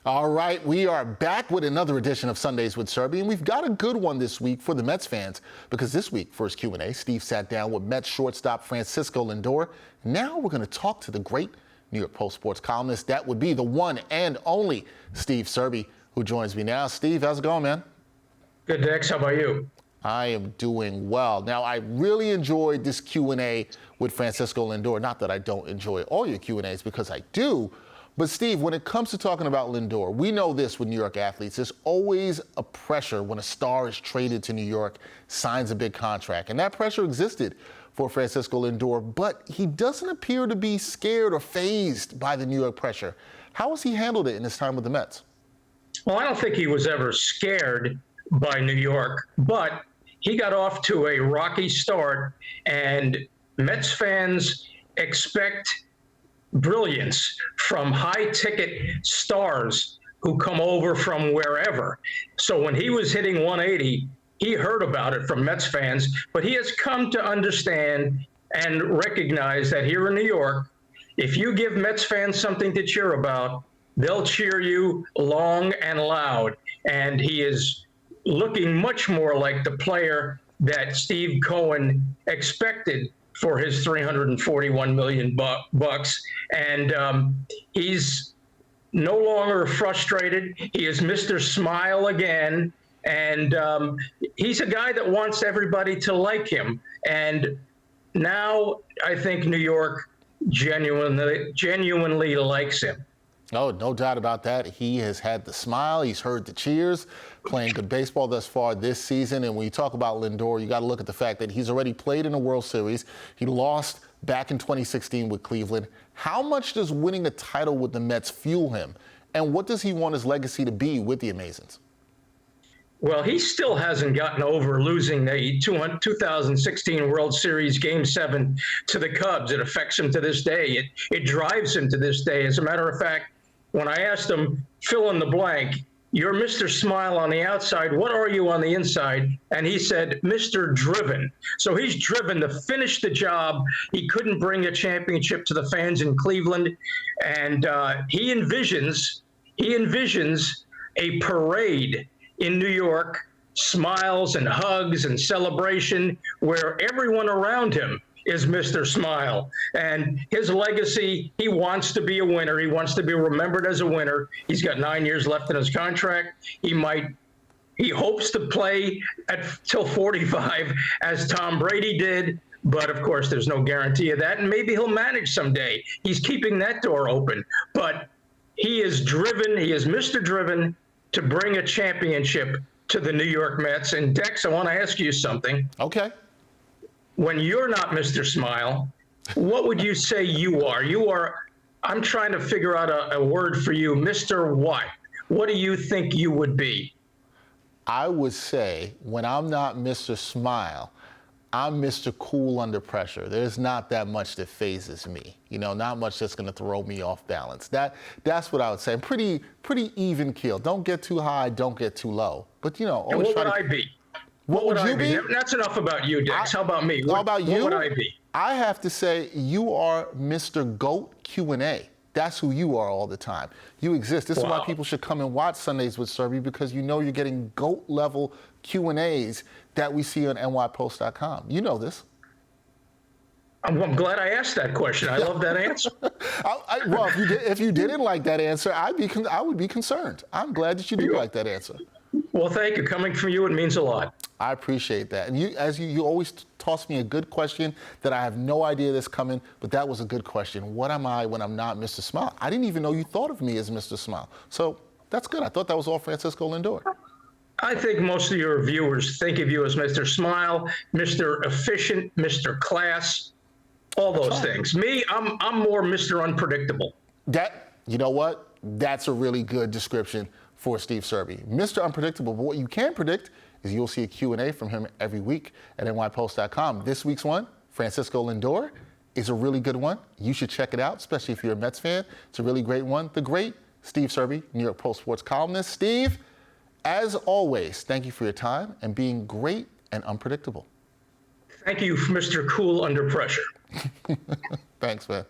All right, we are back with another edition of Sundays with Serby, and we've got a good one this week for the Mets fans because this week, first Q&A, Steve sat down with Mets shortstop Francisco Lindor. Now we're going to talk to the great New York Post sports columnist. That would be the one and only Steve Serby, who joins me now. Steve, how's it going, man? Good, Dex. How about you? I am doing well. Now, I really enjoyed this Q&A with Francisco Lindor. Not that I don't enjoy all your Q&As, because I do. But, Steve, when it comes to talking about Lindor, we know this with New York athletes. There's always a pressure when a star is traded to New York, signs a big contract. And that pressure existed for Francisco Lindor, but he doesn't appear to be scared or fazed by the New York pressure. How has he handled it in his time with the Mets? Well, I don't think he was ever scared by New York, but he got off to a rocky start, and Mets fans expect brilliance from high-ticket stars who come over from wherever. So when he was hitting 180, he heard about it from Mets fans, but he has come to understand and recognize that here in New York, if you give Mets fans something to cheer about, they'll cheer you long and loud. And he is looking much more like the player that Steve Cohen expected for his $341 million bucks. And he's no longer frustrated. He is Mr. Smile again. And he's a guy that wants everybody to like him. And now I think New York genuinely likes him. Oh, no doubt about that. He has had the smile. He's heard the cheers, playing good baseball thus far this season. And when you talk about Lindor, you got to look at the fact that he's already played in a World Series. He lost back in 2016 with Cleveland. How much does winning a title with the Mets fuel him? And what does he want his legacy to be with the Amazons? Well, he still hasn't gotten over losing the 2016 World Series Game 7 to the Cubs. It affects him to this day. It drives him to this day. As a matter of fact, when I asked him, fill in the blank, you're Mr. Smile on the outside, what are you on the inside? And he said, Mr. Driven. So he's driven to finish the job. He couldn't bring a championship to the fans in Cleveland. And he envisions a parade in New York, smiles and hugs and celebration, where everyone around him is Mr. Smile. And his legacy, he wants to be a winner. He wants to be remembered as a winner. He's got 9 years left in his contract. He hopes to play till 45 as Tom Brady did. But of course, there's no guarantee of that. And maybe he'll manage someday. He's keeping that door open. But he is driven. He is Mr. Driven to bring a championship to the New York Mets. And Dex, I want to ask you something. Okay. When you're not Mr. Smile, what would you say you are? I'm trying to figure out a word for you. Mr. What? What do you think you would be? I would say when I'm not Mr. Smile, I'm Mr. Cool under pressure. There's not that much that phases me. Not much that's going to throw me off balance. That's what I would say. Pretty even keel. Don't get too high, don't get too low. But always what would I be? What would you be? That's enough about you, Dex. How about me? How about you? What would I be? I have to say you are Mr. GOAT Q&A. That's who you are all the time. You exist. This is why people should come and watch Sundays with Serby, because you're getting GOAT level Q&As that we see on nypost.com. You know this. I'm glad I asked that question. I love that answer. Well, if you didn't like that answer, I would be concerned. I'm glad that you do like that answer. Well, thank you. Coming from you, it means a lot. I appreciate that. And you always toss me a good question that I have no idea that's coming, but that was a good question. What am I when I'm not Mr. Smile? I didn't even know you thought of me as Mr. Smile. So that's good. I thought that was all Francisco Lindor. I think most of your viewers think of you as Mr. Smile, Mr. Efficient, Mr. Class, all those things. Me, I'm more Mr. Unpredictable. You know what? That's a really good description for Steve Serby. Mr. Unpredictable, but what you can predict is you'll see a Q&A from him every week at nypost.com. This week's one, Francisco Lindor, is a really good one. You should check it out, especially if you're a Mets fan. It's a really great one. The great Steve Serby, New York Post sports columnist. Steve, as always, thank you for your time and being great and unpredictable. Thank you, Mr. Cool under pressure. Thanks, man.